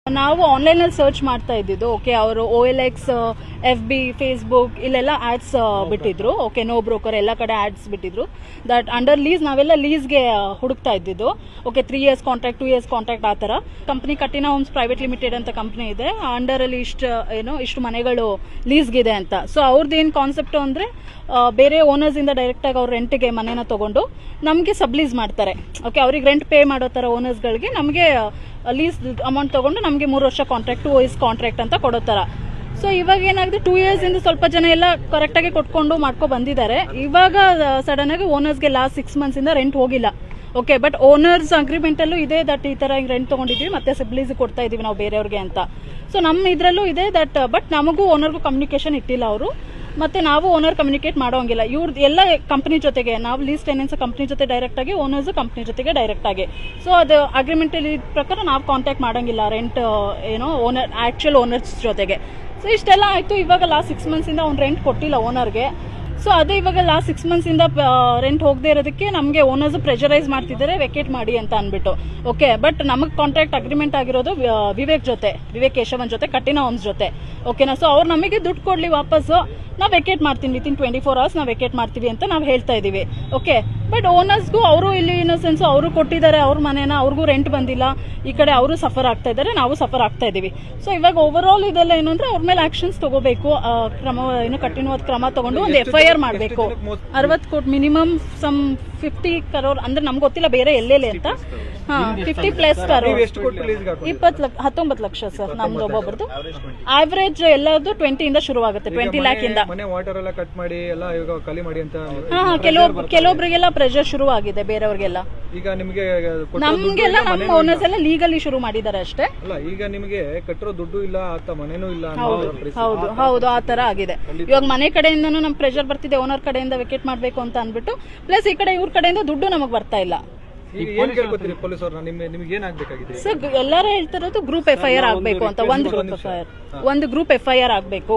ನಾವು ಆನ್ಲೈನ್ ಅಲ್ಲಿ ಸರ್ಚ್ ಮಾಡ್ತಾ ಇದ್ದಿದ್ದು. ಓಕೆ, ಅವರು OLX, FB, ಫೇಸ್ಬುಕ್ ಇಲ್ಲೆಲ್ಲ ಆಡ್ಸ್ ಬಿಟ್ಟಿದ್ರು. ಓಕೆ, ನೋ ಬ್ರೋಕರ್ ಎಲ್ಲ ಕಡೆ ಆಡ್ಸ್ ಬಿಟ್ಟಿದ್ರು. ದಟ್ ಅಂಡರ್ ಲೀಸ್ ನಾವೆಲ್ಲ ಲೀಸ್ಗೆ ಹುಡುಕ್ತಾ ಇದ್ದಿದ್ದು. Okay, 3 years contract, 2 years contract, ಆ ಥರ. ಕಂಪ್ನಿ ಕಟ್ಟಿನ ಹೋಮ್ಸ್ ಪ್ರೈವೇಟ್ ಲಿಮಿಟೆಡ್ ಅಂತ ಕಂಪ್ನಿ ಇದೆ. ಅಂಡರ್ ಅಲ್ಲಿ ಇಷ್ಟು ಮನೆಗಳು ಲೀಸ್ಗಿದೆ ಅಂತ. ಸೊ ಅವ್ರದ್ದು ಏನು ಕಾನ್ಸೆಪ್ಟ್ ಅಂದ್ರೆ ಬೇರೆ ಓನರ್ಸ್ ಇಂದ ಡೈರೆಕ್ಟ್ ಆಗಿ ಅವ್ರ ರೆಂಟ್ಗೆ ಮನೇನ ತಗೊಂಡು ನಮಗೆ ಸಬ್ಲೀಸ್ ಮಾಡ್ತಾರೆ. ಓಕೆ, ಅವ್ರಿಗೆ ರೆಂಟ್ ಪೇ ಮಾಡೋ ಥರ ಓನರ್ಸ್ಗಳಿಗೆ ನಮಗೆ ಲೀಸ್ ಅಮೌಂಟ್ ತಗೊಂಡು ನಮಗೆ 3 ವರ್ಷ ಕಾಂಟ್ರಾಕ್ಟ್, 2 years ಕಾಂಟ್ರಾಕ್ಟ್ ಅಂತ ಕೊಡೋ ಥರ. ಸೊ ಇವಾಗ ಏನಾಗಿದೆ, 2 years ಇಂದ ಸ್ವಲ್ಪ ಜನ ಎಲ್ಲ ಕರೆಕ್ಟಾಗಿ ಕೊಟ್ಕೊಂಡು ಮಾಡ್ಕೊ ಬಂದಿದ್ದಾರೆ. ಇವಾಗ ಸಡನ್ ಆಗಿ ಓನರ್ಸ್ಗೆ ಲಾಸ್ಟ್ 6 months ಇಂದ ರೆಂಟ್ ಹೋಗಿಲ್ಲ. ಓಕೆ, ಬಟ್ ಓನರ್ಸ್ ಅಗ್ರಿಮೆಂಟ್ ಅಲ್ಲೂ ಇದೆ ದಟ್ ಈ ತರ ರೆಂಟ್ ತಗೊಂಡಿದ್ವಿ ಮತ್ತೆ ಸಬ್ಲೀಸ್ ಕೊಡ್ತಾ ಇದೀವಿ ನಾವು ಬೇರೆಯವ್ರಿಗೆ ಅಂತ. ಸೊ ನಮ್ಮ ಇದ್ರಲ್ಲೂ ಇದೆ ದಟ್, ಬಟ್ ನಮಗೂ ಓನರ್ಗೂ ಕಮ್ಯುನಿಕೇಶನ್ ಇಟ್ಟಿಲ್ಲ ಅವರು. ಮತ್ತೆ ನಾವು ಓನರ್ ಕಮ್ಯುನಿಕೇಟ್ ಮಾಡೋಂಗಿಲ್ಲ. ಇವ್ರದ್ದು ಎಲ್ಲ ಕಂಪ್ನಿ ಜೊತೆಗೆ, ನಾವು ಲೀಸ್ ಟೆನೆನ್ಸ್ ಕಂಪ್ನಿ ಜೊತೆ ಡೈರೆಕ್ಟ್ ಆಗಿ, ಓನರ್ಸ್ ಕಂಪ್ನಿ ಜೊತೆಗೆ ಡೈರೆಕ್ಟ್ ಆಗಿ. ಸೊ ಅದು ಅಗ್ರಿಮೆಂಟ್ ಅಲ್ಲಿ ಪ್ರಕಾರ ನಾವು ಕಾಂಟ್ಯಾಕ್ಟ್ ಮಾಡೋಂಗಿಲ್ಲ ರೆಂಟ್ ಓನರ್ ಆಕ್ಚುಯಲ್ ಓನರ್ಸ್ ಜೊತೆಗೆ. ಸೊ ಇಷ್ಟೆಲ್ಲ ಆಯ್ತು. ಇವಾಗ ಲಾಸ್ಟ್ 6 months ಇಂದ ಅವ್ನು ರೆಂಟ್ ಕೊಟ್ಟಿಲ್ಲ ಓನರ್ಗೆ. ಸೊ ಅದೇ ಇವಾಗ ಲಾಸ್ಟ್ 6 months ಇಂದ ರೆಂಟ್ ಹೋಗದೆ ಇರೋದಕ್ಕೆ ನಮಗೆ ಓನರ್ಸ್ ಪ್ರೆಷರೈಸ್ ಮಾಡ್ತಿದ್ದಾರೆ ವೆಕೇಟ್ ಮಾಡಿ ಅಂತ ಅಂದ್ಬಿಟ್ಟು. ಓಕೆ, ಬಟ್ ನಮಗೆ ಕಾಂಟ್ರಾಕ್ಟ್ ಅಗ್ರಿಮೆಂಟ್ ಆಗಿರೋದು ವಿವೇಕ್ ಕೇಶವನ್ ಜೊತೆ, ಕಟ್ಟಿನ ಹೋಮ್ಸ್ ಜೊತೆ. ಓಕೆನಾ? ಸೊ ಅವ್ರು ನಮಗೆ ದುಡ್ಡು ಕೊಡ್ಲಿ ವಾಪಸ್ಸು, ನಾವು ವೆಕೇಟ್ ಮಾಡ್ತೀನಿ ವಿತಿನ್ 24 hours ನಾವು ವೆಕೇಟ್ ಮಾಡ್ತೀವಿ ಅಂತ ನಾವು ಹೇಳ್ತಾ ಇದೀವಿ. ಓಕೆ, ಬಟ್ ಓನರ್ಸ್ಗೂ ಅವರು ಇಲ್ಲಿ ಇನ್ನೊಸೆನ್ಸ್ ಅವರು ಕೊಟ್ಟಿದ್ದಾರೆ ಅವ್ರ ಮನೇನ, ಅವ್ರಿಗೂ ರೆಂಟ್ ಬಂದಿಲ್ಲ. ಈ ಕಡೆ ಅವರು ಸಫರ್ ಆಗ್ತಾ ಇದ್ದಾರೆ, ನಾವು ಸಫರ್ ಆಗ್ತಾ ಇದೀವಿ. ಸೊ ಇವಾಗ ಓವರ್ ಆಲ್ ಇದೆಲ್ಲ ಏನು ಅಂದ್ರೆ ಅವ್ರ ಮೇಲೆ ಆಕ್ಷನ್ಸ್ ತಗೋಬೇಕು, ಕಠಿಣವಾದ ಕ್ರಮ ತಗೊಂಡು ಒಂದು FIR ಮಾಡಬೇಕು. 60 ಕೋಟಿ ಮಿನಿಮಮ್, ಸಮ್ 50 crore ಅಂದ್ರೆ ನಮ್ಗೆ ಗೊತ್ತಿಲ್ಲ ಬೇರೆ ಎಲ್ಲೆಲ್ಲಿ ಅಂತ. 50+ crore, 19 ಲಕ್ಷ ಸರ್ ನಮ್ದು ಒಬ್ಬೊಬ್ರದ್ದು. ಆವರೇಜ್ ಎಲ್ಲದು 20 ಇಂದ ಶುರುವಾಗುತ್ತೆ, 20 lakh ಇಂದ. ಕೆಲವೊಬ್ರಿಗೆಲ್ಲ ಪ್ರೆಷರ್ ಶುರು ಆಗಿದೆ, ಬೇರೆಯವ್ರಿಗೆಲ್ಲ. ಈಗ ನಮ್ಗೆಲ್ಲ ನಮ್ಮ ಓನರ್ಸ್ ಎಲ್ಲ ಲೀಗಲಿ ಶುರು ಮಾಡಿದ್ದಾರೆ ಅಷ್ಟೇ. ಈಗ ನಿಮಗೆ ಕಟ್ಟಿರೋ ದುಡ್ಡು ಇಲ್ಲ, ಮನೇನೂ ಇಲ್ಲ. ಹೌದು, ಆ ತರ ಆಗಿದೆ. ಇವಾಗ ಮನೆ ಕಡೆಯಿಂದನೂ ನಮ್ ಪ್ರೆಷರ್ ಬರ್ತಿದೆ, ಓನರ್ ಕಡೆಯಿಂದ ವೆಕೇಟ್ ಮಾಡ್ಬೇಕು ಅಂತ ಅಂದ್ಬಿಟ್ಟು. ಪ್ಲಸ್ ಈ ಕಡೆ ಇವ್ರ ಕಡೆಯಿಂದ ದುಡ್ಡು ನಮಗ್ ಬರ್ತಾ ಇಲ್ಲ. ಸರ್ ಎಲ್ಲರೂ ಹೇಳ್ತಿರೋದು ಗ್ರೂಪ್ FIR ಆಗ್ಬೇಕು ಅಂತ. ಒಂದು ಗ್ರೂಪ್ FIR ಆಗ್ಬೇಕು.